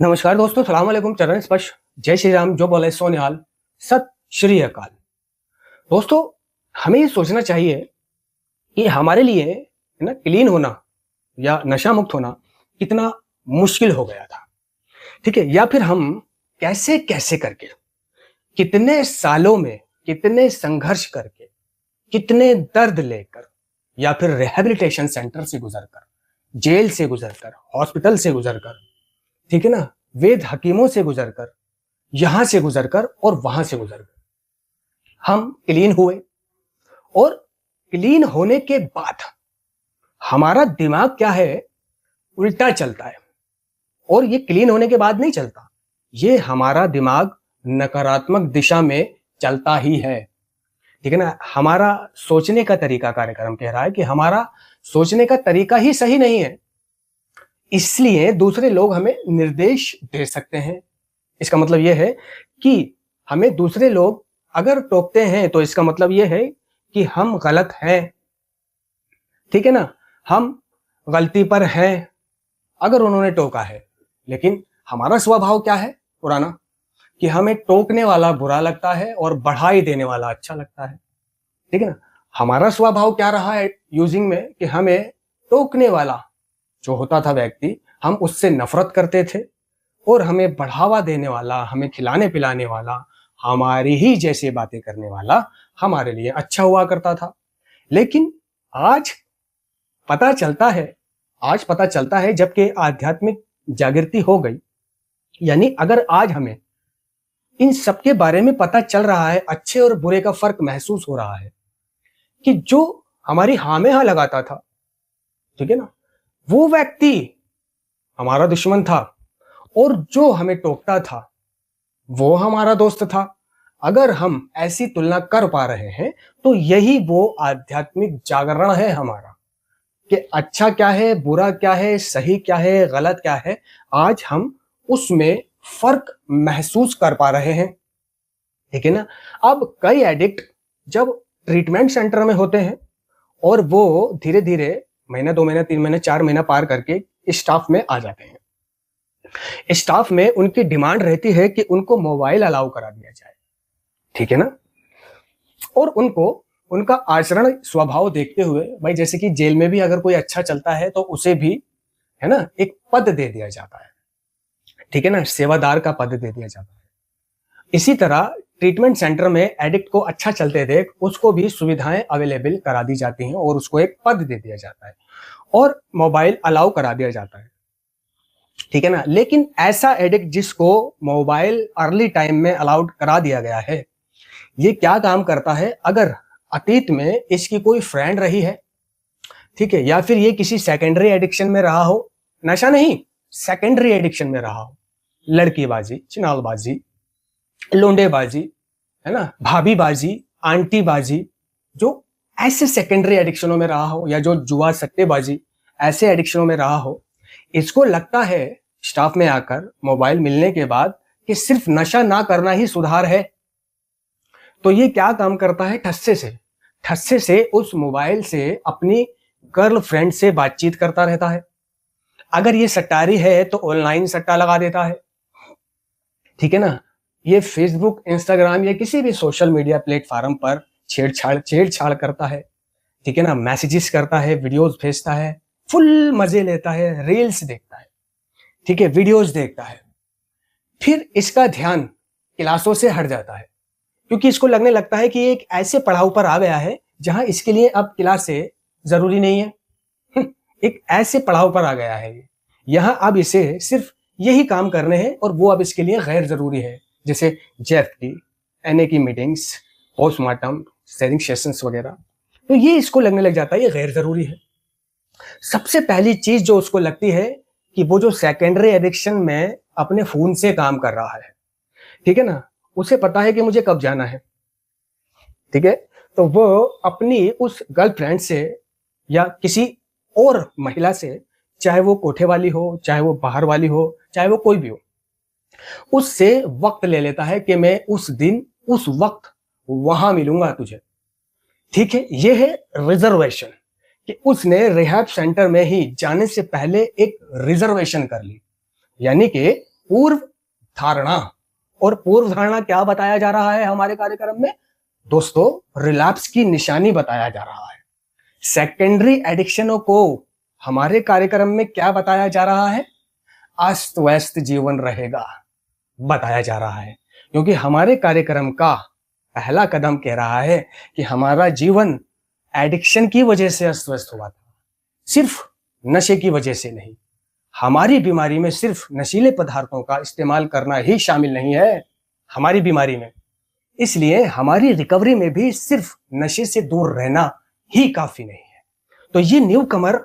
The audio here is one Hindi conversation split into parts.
नमस्कार दोस्तों, सलाम वालेकुम, चरण स्पर्श, जय श्री राम, जो बोले सो निहाल, सत श्री अकाल। दोस्तों, हमें ये सोचना चाहिए कि हमारे लिए है ना क्लीन होना या नशा मुक्त होना कितना मुश्किल हो गया था। ठीक है, या फिर हम कैसे कैसे करके कितने सालों में कितने संघर्ष करके कितने दर्द लेकर या फिर रिहैबिलिटेशन सेंटर से गुजरकर, जेल से गुजरकर, हॉस्पिटल से गुजरकर, ठीक है ना, वेद हकीमों से गुजरकर, यहां से गुजरकर और वहां से गुजरकर हम क्लीन हुए। और क्लीन होने के बाद हमारा दिमाग क्या है, उल्टा चलता है। और ये क्लीन होने के बाद नहीं चलता, ये हमारा दिमाग नकारात्मक दिशा में चलता ही है। ठीक है ना, हमारा सोचने का तरीका, कार्यक्रम कह रहा है कि हमारा सोचने का तरीका ही सही नहीं है, इसलिए दूसरे लोग हमें निर्देश दे सकते हैं। इसका मतलब यह है कि हमें दूसरे लोग अगर टोकते हैं तो इसका मतलब यह है कि हम गलत हैं। ठीक है ना, हम गलती पर हैं अगर उन्होंने टोका है। लेकिन हमारा स्वभाव क्या है पुराना, कि हमें टोकने वाला बुरा लगता है और बढ़ाई देने वाला अच्छा लगता है। ठीक है ना, हमारा स्वभाव क्या रहा है यूजिंग में, कि हमें टोकने वाला जो होता था व्यक्ति, हम उससे नफरत करते थे, और हमें बढ़ावा देने वाला, हमें खिलाने पिलाने वाला, हमारी ही जैसे बातें करने वाला हमारे लिए अच्छा हुआ करता था। लेकिन आज पता चलता है जबकि आध्यात्मिक जागृति हो गई, यानी अगर आज हमें इन सबके बारे में पता चल रहा है, अच्छे और बुरे का फर्क महसूस हो रहा है, कि जो हमारी हाँ में हाँ लगाता था, ठीक है ना, वो व्यक्ति हमारा दुश्मन था, और जो हमें टोकता था वो हमारा दोस्त था। अगर हम ऐसी तुलना कर पा रहे हैं तो यही वो आध्यात्मिक जागरण है हमारा, कि अच्छा क्या है, बुरा क्या है, सही क्या है, गलत क्या है। आज हम उसमें फर्क महसूस कर पा रहे हैं। ठीक है ना, अब कई एडिक्ट जब ट्रीटमेंट सेंटर में होते हैं और वो धीरे धीरे महीना, 2 महीना, 3 महीना, 4 महीना पार करके स्टाफ में आ जाते हैं। स्टाफ में उनकी डिमांड रहती है कि उनको मोबाइल अलाउ करा दिया जाए। ठीक है ना, और उनको उनका आचरण स्वभाव देखते हुए, भाई जैसे कि जेल में भी अगर कोई अच्छा चलता है तो उसे भी है ना एक पद दे दिया जाता है। ठीक है ना, सेवादार का पद दे दिया जाता है। इसी तरह ट्रीटमेंट सेंटर में एडिक्ट को अच्छा चलते देख उसको भी सुविधाएं अवेलेबल करा दी जाती हैं और उसको एक पद दे दिया जाता है और मोबाइल अलाउ करा दिया जाता है। ठीक है ना, लेकिन ऐसा एडिक्ट जिसको मोबाइल अर्ली टाइम में अलाउड करा दिया गया है, ये क्या काम करता है, अगर अतीत में इसकी कोई फ्रेंड रही है, ठीक है, या फिर ये किसी सेकेंडरी एडिक्शन में रहा हो, नशा नहीं सेकेंडरी एडिक्शन में रहा हो, लड़कीबाजी, चिनालबाजी, लोंडेबाजी, है ना, भाभीबाजी, आंटीबाजी, जो ऐसे सेकेंडरी एडिक्शनों में रहा हो, या जो जुआ सट्टेबाजी ऐसे एडिक्शनों में रहा हो, इसको लगता है स्टाफ में आकर मोबाइल मिलने के बाद कि सिर्फ नशा ना करना ही सुधार है। तो ये क्या काम करता है, ठस्से से उस मोबाइल से अपनी गर्लफ्रेंड से बातचीत करता रहता है। अगर ये सट्टारी है तो ऑनलाइन सट्टा लगा देता है। ठीक है ना, ये फेसबुक, इंस्टाग्राम या किसी भी सोशल मीडिया प्लेटफॉर्म पर छेड़छाड़ करता है। ठीक है ना, मैसेजेस करता है, वीडियोस भेजता है, फुल मजे लेता है, रील्स देखता है, ठीक है, वीडियोस देखता है। फिर इसका ध्यान क्लासों से हट जाता है, क्योंकि इसको लगने लगता है कि एक ऐसे पड़ाव पर आ गया है जहां इसके लिए अब क्लास से जरूरी नहीं है। एक ऐसे पड़ाव पर आ गया है ये, यहां अब इसे सिर्फ यही काम करने हैं और वो अब इसके लिए गैर जरूरी है, जैसे जेएफडी, एनए की मीटिंग्स, पोस्टमार्टम, शेयरिंग सेशंस वगैरह। तो ये इसको लगने लग जाता है ये गैर जरूरी है। सबसे पहली चीज जो उसको लगती है कि वो जो सेकेंडरी एडिक्शन में अपने फोन से काम कर रहा है, ठीक है ना, उसे पता है कि मुझे कब जाना है। ठीक है, तो वो अपनी उस गर्लफ्रेंड से या किसी और महिला से, चाहे वो कोठे वाली हो, चाहे वो बाहर वाली हो, चाहे वो कोई भी हो, उससे वक्त ले लेता है कि मैं उस दिन उस वक्त वहां मिलूंगा तुझे। ठीक है, ये है रिजर्वेशन, कि उसने रिहैब सेंटर में ही जाने से पहले एक रिजर्वेशन कर ली, यानी कि पूर्व धारणा। और पूर्व धारणा क्या बताया जा रहा है हमारे कार्यक्रम में दोस्तों? रिलैप्स की निशानी बताया जा रहा है। सेकेंडरी एडिक्शनों को हमारे कार्यक्रम में क्या बताया जा रहा है? अस्त व्यस्त जीवन रहेगा बताया जा रहा है, क्योंकि हमारे कार्यक्रम का पहला कदम कह रहा है कि हमारा जीवन एडिक्शन की वजह से अस्त व्यस्त हुआ था, सिर्फ नशे की वजह से नहीं। हमारी बीमारी में सिर्फ नशीले पदार्थों का इस्तेमाल करना ही शामिल नहीं है हमारी बीमारी में, इसलिए हमारी रिकवरी में भी सिर्फ नशे से दूर रहना ही काफी नहीं है। तो ये न्यू कमर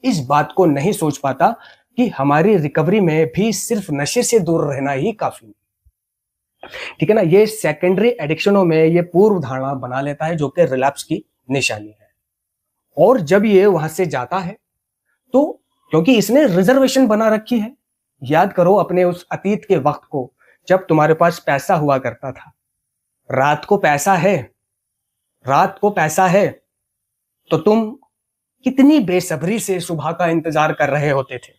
इस बात को नहीं सोच पाता कि हमारी रिकवरी में भी सिर्फ नशे से दूर रहना ही काफी नहीं। ठीक है ना? ये सेकेंडरी एडिक्शनों में ये पूर्व धारणा बना लेता है, जो कि रिलैप्स की निशानी है। और जब ये वहां से जाता है तो क्योंकि इसने रिजर्वेशन बना रखी है, याद करो अपने उस अतीत के वक्त को जब तुम्हारे पास पैसा हुआ करता था। रात को पैसा है तो तुम कितनी बेसब्री से सुबह का इंतजार कर रहे होते थे,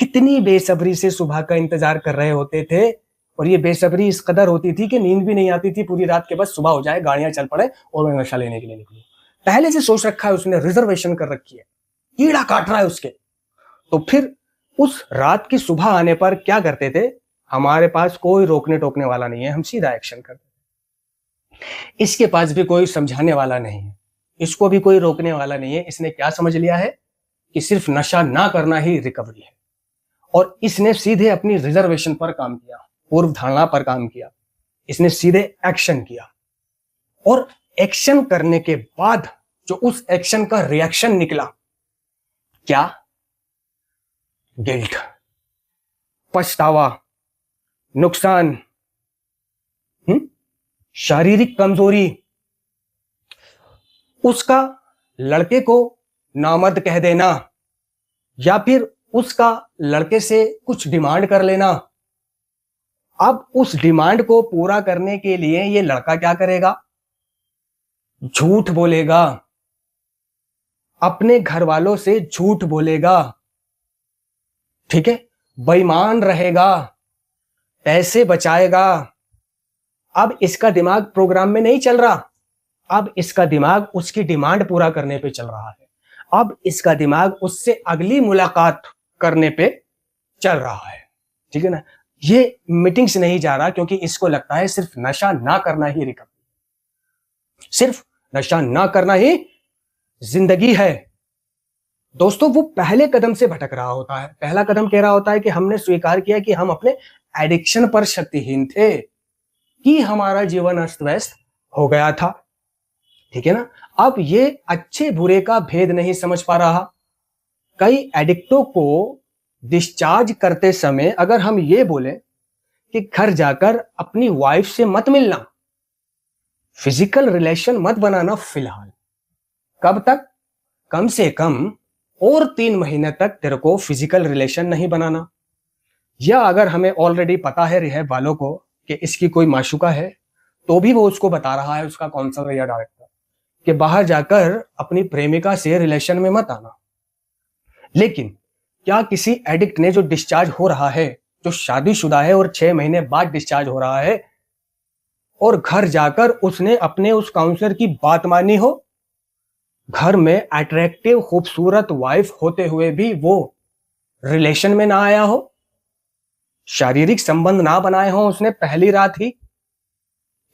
कितनी बेसब्री से सुबह का इंतजार कर रहे होते थे। और ये बेसब्री इस कदर होती थी कि नींद भी नहीं आती थी पूरी रात के, बस सुबह हो जाए, गाड़ियां चल पड़े और मैं नशा लेने के लिए निकलूं। पहले से सोच रखा है उसने, रिजर्वेशन कर रखी है, कीड़ा काट रहा है उसके। तो फिर उस रात की सुबह आने पर क्या करते थे? हमारे पास कोई रोकने टोकने वाला नहीं है, हम सीधा एक्शन करते थे। इसके पास भी कोई समझाने वाला नहीं है, इसको भी कोई रोकने वाला नहीं है। इसने क्या समझ लिया है कि सिर्फ नशा ना करना ही रिकवरी है, और इसने सीधे अपनी रिजर्वेशन पर काम किया, पूर्व धारणा पर काम किया। इसने सीधे एक्शन किया, और एक्शन करने के बाद जो उस एक्शन का रिएक्शन निकला, क्या? गिल्ट, पछतावा, नुकसान, शारीरिक कमजोरी, उसका लड़के को नामर्द कह देना, या फिर उसका लड़के से कुछ डिमांड कर लेना। अब उस डिमांड को पूरा करने के लिए ये लड़का क्या करेगा? झूठ बोलेगा, अपने घर वालों से झूठ बोलेगा, ठीक है, बेईमान रहेगा, पैसे बचाएगा। अब इसका दिमाग प्रोग्राम में नहीं चल रहा, अब इसका दिमाग उसकी डिमांड पूरा करने पे चल रहा है। अब इसका दिमाग उससे अगली मुलाकात करने पे चल रहा है, ठीक है ना? ये मीटिंग से नहीं जा रहा, क्योंकि इसको लगता है सिर्फ नशा ना करना ही रिकवरी, सिर्फ नशा ना करना ही जिंदगी है। दोस्तों, वो पहले कदम से भटक रहा होता है। पहला कदम कह रहा होता है कि हमने स्वीकार किया कि हम अपने एडिक्शन पर शक्तिहीन थे, कि हमारा जीवन अस्त व्यस्त हो गया था, ठीक है ना? अब ये अच्छे बुरे का भेद नहीं समझ पा रहा। कई एडिक्टों को डिस्चार्ज करते समय अगर हम ये बोले कि घर जाकर अपनी वाइफ से मत मिलना, फिजिकल रिलेशन मत बनाना फिलहाल, कब तक? कम से कम और 3 महीने तक तेरे को फिजिकल रिलेशन नहीं बनाना। या अगर हमें ऑलरेडी पता है रिहैब वालों को कि इसकी कोई माशूका है, तो भी वो उसको बता रहा है, उसका काउंसलर या डायरेक्टर, कि बाहर जाकर अपनी प्रेमिका से रिलेशन में मत आना। लेकिन क्या किसी एडिक्ट ने जो डिस्चार्ज हो रहा है, जो शादीशुदा है और 6 महीने बाद डिस्चार्ज हो रहा है, और घर जाकर उसने अपने उस काउंसलर की बात मानी हो, घर में अट्रैक्टिव खूबसूरत वाइफ होते हुए भी वो रिलेशन में ना आया हो, शारीरिक संबंध ना बनाए हो उसने पहली रात ही,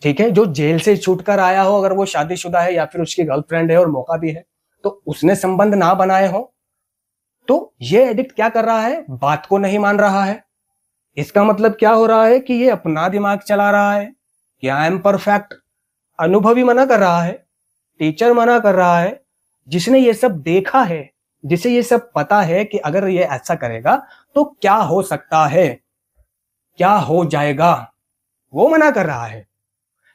ठीक है, जो जेल से छूटकर आया हो, अगर वो शादीशुदा है या फिर उसकी गर्लफ्रेंड है और मौका भी है, तो उसने संबंध ना बनाए हो, तो ये एडिक्ट क्या कर रहा है? बात को नहीं मान रहा है। इसका मतलब क्या हो रहा है कि ये अपना दिमाग चला रहा है कि आई एम परफेक्ट। अनुभवी मना कर रहा है, टीचर मना कर रहा है, जिसने ये सब देखा है, जिसे ये सब पता है कि अगर ये ऐसा करेगा तो क्या हो सकता है, क्या हो जाएगा, वो मना कर रहा है।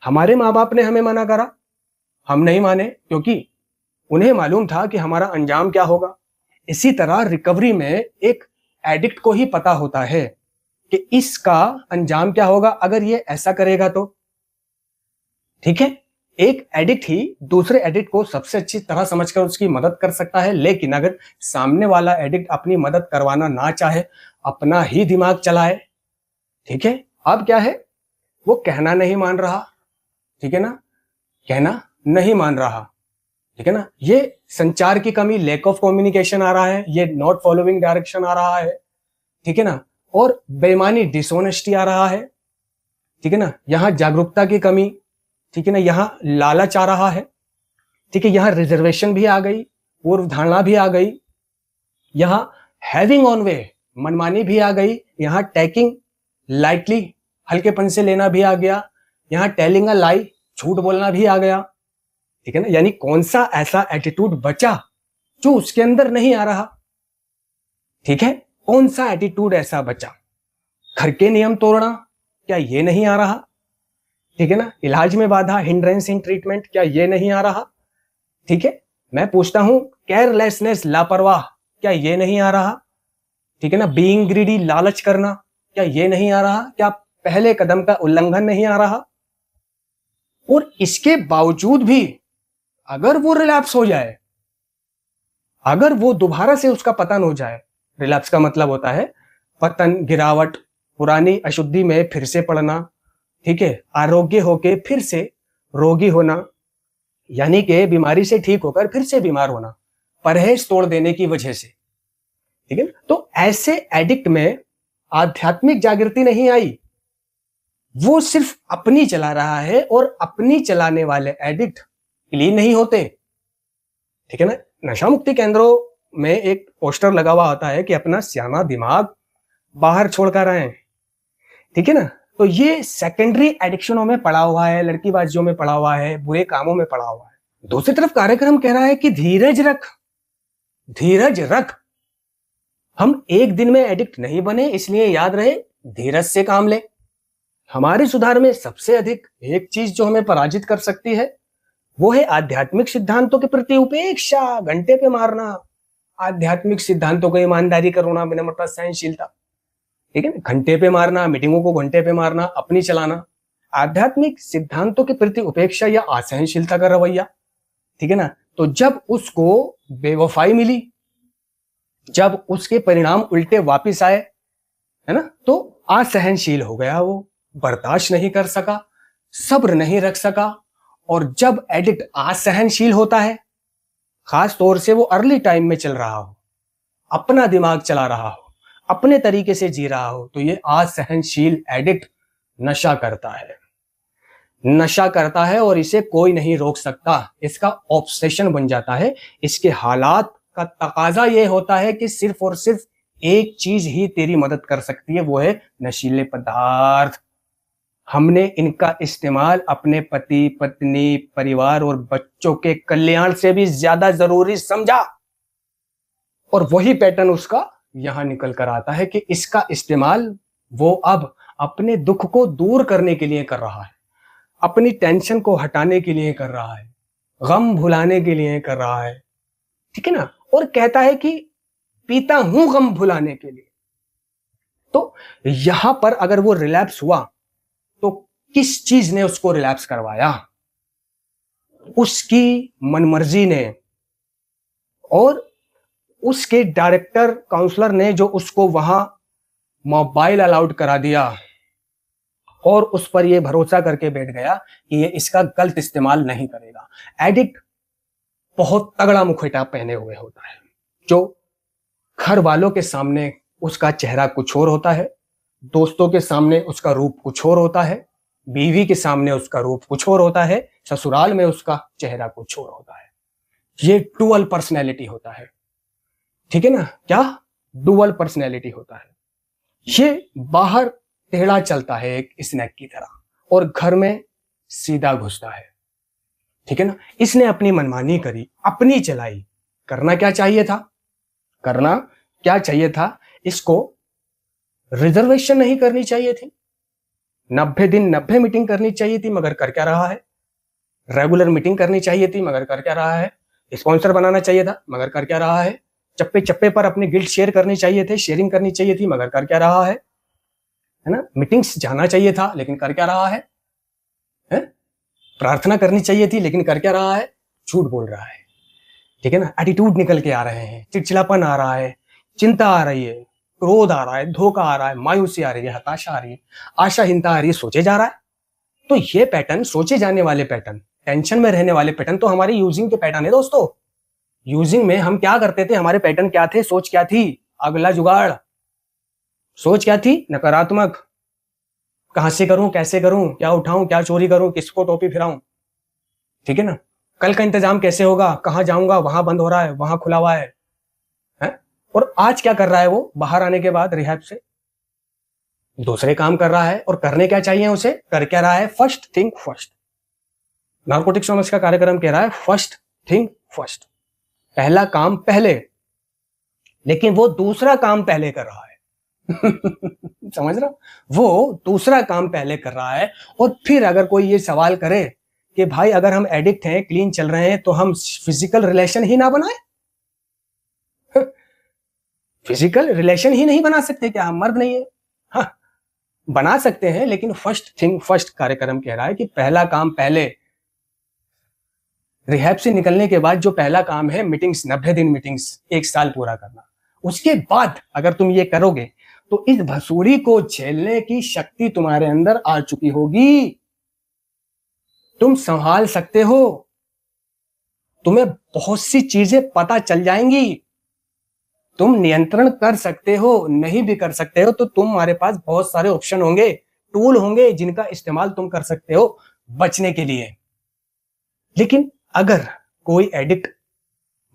हमारे माँ बाप ने हमें मना करा, हम नहीं माने, क्योंकि उन्हें मालूम था कि हमारा अंजाम क्या होगा। इसी तरह रिकवरी में एक एडिक्ट को ही पता होता है कि इसका अंजाम क्या होगा अगर ये ऐसा करेगा तो, ठीक है। एक एडिक्ट ही दूसरे एडिक्ट को सबसे अच्छी तरह समझकर उसकी मदद कर सकता है, लेकिन अगर सामने वाला एडिक्ट अपनी मदद करवाना ना चाहे, अपना ही दिमाग चलाए। ठीक है, अब क्या है, वो कहना नहीं मान रहा। ठीक है ना, कहना नहीं मान रहा। ठीक है ना, ये संचार की कमी, लैक ऑफ कम्युनिकेशन आ रहा है, ये नॉट फॉलोइंग डायरेक्शन आ रहा है। ठीक है ना, और बेईमानी, डिसऑनेस्टी आ रहा है। ठीक है ना, यहां जागरूकता की कमी। ठीक है ना, यहां लालच आ रहा है। ठीक है, यहां रिजर्वेशन भी आ गई, पूर्व धारणा भी आ गई, यहां हैविंग ऑन वे, मनमानी भी आ गई, यहां टेकिंग लाइटली, हल्केपन से लेना भी आ गया, यहां टेलिंग अ लाई, झूठ बोलना भी आ गया। ठीक है ना, यानी कौन सा ऐसा एटीट्यूड बचा जो उसके अंदर नहीं आ रहा। ठीक है, कौन सा एटीट्यूड ऐसा बचा, घर के नियम तोड़ना, क्या ये नहीं आ रहा। ठीक है ना, इलाज में बाधा, हिंड्रेंस इन ट्रीटमेंट, क्या ये नहीं आ रहा। ठीक है, मैं पूछता हूं, केयरलेसनेस, लापरवाह, क्या ये नहीं आ रहा। ठीक है ना, बीइंग ग्रीडी, लालच करना, क्या ये नहीं आ रहा। क्या पहले कदम का उल्लंघन नहीं आ रहा। और इसके बावजूद भी अगर वो रिलैप्स हो जाए, अगर वो दोबारा से उसका पतन हो जाए, रिलैप्स का मतलब होता है पतन, गिरावट, पुरानी अशुद्धि में फिर से पड़ना। ठीक है, आरोग्य होके फिर से रोगी होना, यानी कि बीमारी से ठीक होकर फिर से बीमार होना, परहेज तोड़ देने की वजह से। ठीक है, तो ऐसे एडिक्ट में आध्यात्मिक जागृति नहीं आई, वो सिर्फ अपनी चला रहा है, और अपनी चलाने वाले एडिक्ट क्लीन नहीं होते। ठीक है ना, नशा मुक्ति केंद्रों में एक पोस्टर लगा हुआ होता है कि अपना सियाना दिमाग बाहर छोड़कर आए। ठीक है ना, तो ये सेकेंडरी एडिक्शनों में पड़ा हुआ है, लड़कीबाजियों में पड़ा हुआ है, बुरे कामों में पड़ा हुआ है। दूसरी तरफ कार्यक्रम कह रहा है कि धीरज रख, धीरज रख। हम एक दिन में एडिक्ट नहीं बने, इसलिए याद रहे, धीरज से काम ले। हमारे सुधार में सबसे अधिक एक चीज जो हमें पराजित कर सकती है, वो है आध्यात्मिक सिद्धांतों के प्रति उपेक्षा, घंटे पे मारना, आध्यात्मिक सिद्धांतों को ईमानदारी करोना, विनम्रता, सहनशीलता। ठीक है ना, घंटे पे मारना, मीटिंगों को घंटे पे मारना, अपनी चलाना, आध्यात्मिक सिद्धांतों के प्रति उपेक्षा या असहनशीलता का रवैया। ठीक है ना, तो जब उसको बेवफाई मिली, जब उसके परिणाम उल्टे वापिस आए, है ना, तो असहनशील हो गया, वो बर्दाश्त नहीं कर सका, सब्र नहीं रख सका। और जब एडिक्ट असहनशील होता है, खास तौर से वो अर्ली टाइम में चल रहा हो, अपना दिमाग चला रहा हो, अपने तरीके से जी रहा हो, तो ये असहनशील एडिक्ट नशा करता है, नशा करता है, और इसे कोई नहीं रोक सकता। इसका ऑब्सेशन बन जाता है। इसके हालात का तकाजा ये होता है कि सिर्फ और सिर्फ एक चीज ही तेरी मदद कर सकती है, वो है नशीले पदार्थ। हमने इनका इस्तेमाल अपने पति, पत्नी, परिवार और बच्चों के कल्याण से भी ज्यादा जरूरी समझा, और वही पैटर्न उसका यहां निकल कर आता है कि इसका इस्तेमाल वो अब अपने दुख को दूर करने के लिए कर रहा है, अपनी टेंशन को हटाने के लिए कर रहा है, गम भुलाने के लिए कर रहा है। ठीक है ना, और कहता है कि पीता हूं गम भुलाने के लिए। तो यहां पर अगर वो रिलैप्स हुआ, तो किस चीज ने उसको रिलैप्स करवाया? उसकी मनमर्जी ने, और उसके डायरेक्टर काउंसलर ने जो उसको वहां मोबाइल अलाउड करा दिया, और उस पर यह भरोसा करके बैठ गया कि ये इसका गलत इस्तेमाल नहीं करेगा। एडिक्ट बहुत तगड़ा मुखौटा पहने हुए होता है, जो घर वालों के सामने उसका चेहरा कुछ और होता है, दोस्तों के सामने उसका रूप कुछ और होता है, बीवी के सामने उसका रूप कुछ और होता है, ससुराल में उसका चेहरा कुछ और होता है। ये डुअल पर्सनैलिटी होता है। ठीक है ना, क्या डुअल पर्सनैलिटी होता है। ये बाहर टेढ़ा चलता है एक स्नैक की तरह, और घर में सीधा घुसता है। ठीक है ना, इसने अपनी मनमानी करी, अपनी चलाई। करना क्या चाहिए था? करना क्या चाहिए था? इसको रिजर्वेशन नहीं करनी चाहिए थी, 90 दिन 90 मीटिंग करनी चाहिए थी, मगर कर क्या रहा है? रेगुलर मीटिंग करनी चाहिए थी, मगर कर क्या रहा है? स्पॉन्सर बनाना चाहिए था, मगर कर क्या रहा है? चप्पे चप्पे पर अपनी गिल्ट शेयर करनी चाहिए थे, शेयरिंग करनी चाहिए थी, मगर कर क्या रहा है ना? मीटिंग्स जाना चाहिए था, लेकिन कर क्या रहा है? प्रार्थना करनी चाहिए थी, लेकिन कर क्या रहा है? झूठ बोल रहा है। ठीक है ना, एटीट्यूड निकल के आ रहे हैं, चिड़चिड़ापन आ रहा है, चिंता आ रही है, क्रोध आ रहा है, धोखा आ रहा है, मायूसी आ रही है, हताशा आ रही है, आशाहीनता आ रही है, सोचे जा रहा है। तो ये पैटर्न, सोचे जाने वाले पैटर्न, टेंशन में रहने वाले पैटर्न तो हमारे यूजिंग के पैटर्न है दोस्तों। यूजिंग में हम क्या करते थे, हमारे पैटर्न क्या थे, सोच क्या थी, अगला जुगाड़। सोच क्या थी, नकारात्मक। कहां से करूं, कैसे करूं, क्या उठाऊं, क्या चोरी करूं, किसको टोपी फिराऊं, ठीक है ना। कल का इंतजाम कैसे होगा, कहां जाऊंगा, वहां बंद हो रहा है, वहां खुला हुआ है? और आज क्या कर रहा है वो, बाहर आने के बाद रिहैब से दूसरे काम कर रहा है। और करने क्या चाहिए उसे, कर क्या रहा है, first think first. Narcotics anonymous का कार्यक्रम कह रहा है फर्स्ट थिंक फर्स्ट, पहला काम पहले। लेकिन वो दूसरा काम पहले कर रहा है। समझ रहा, वो दूसरा काम पहले कर रहा है। और फिर अगर कोई ये सवाल करे कि भाई अगर हम एडिक्ट हैं, क्लीन चल रहे हैं, तो हम फिजिकल रिलेशन ही ना बनाए, फिजिकल रिलेशन ही नहीं बना सकते क्या, हम मर्द नहीं है? हाँ, बना सकते हैं, लेकिन फर्स्ट थिंग फर्स्ट कार्यक्रम कह रहा है कि पहला काम पहले। रिहैब से निकलने के बाद जो पहला काम है, मीटिंग्स, 90 दिन मीटिंग्स, 1 साल पूरा करना। उसके बाद अगर तुम ये करोगे तो इस भसूड़ी को झेलने की शक्ति तुम्हारे अंदर आ चुकी होगी। तुम संभाल सकते हो, तुम्हें बहुत सी चीजें पता चल जाएंगी, तुम नियंत्रण कर सकते हो। नहीं भी कर सकते हो तो तुम्हारे पास बहुत सारे ऑप्शन होंगे, टूल होंगे, जिनका इस्तेमाल तुम कर सकते हो बचने के लिए। लेकिन अगर कोई एडिक्ट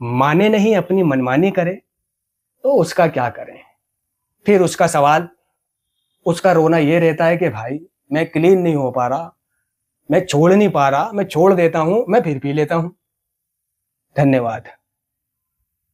माने नहीं, अपनी मनमानी करे, तो उसका क्या करें? फिर उसका सवाल, उसका रोना ये रहता है कि भाई मैं क्लीन नहीं हो पा रहा, मैं छोड़ नहीं पा रहा, मैं छोड़ देता हूं, मैं फिर पी लेता हूं। धन्यवाद।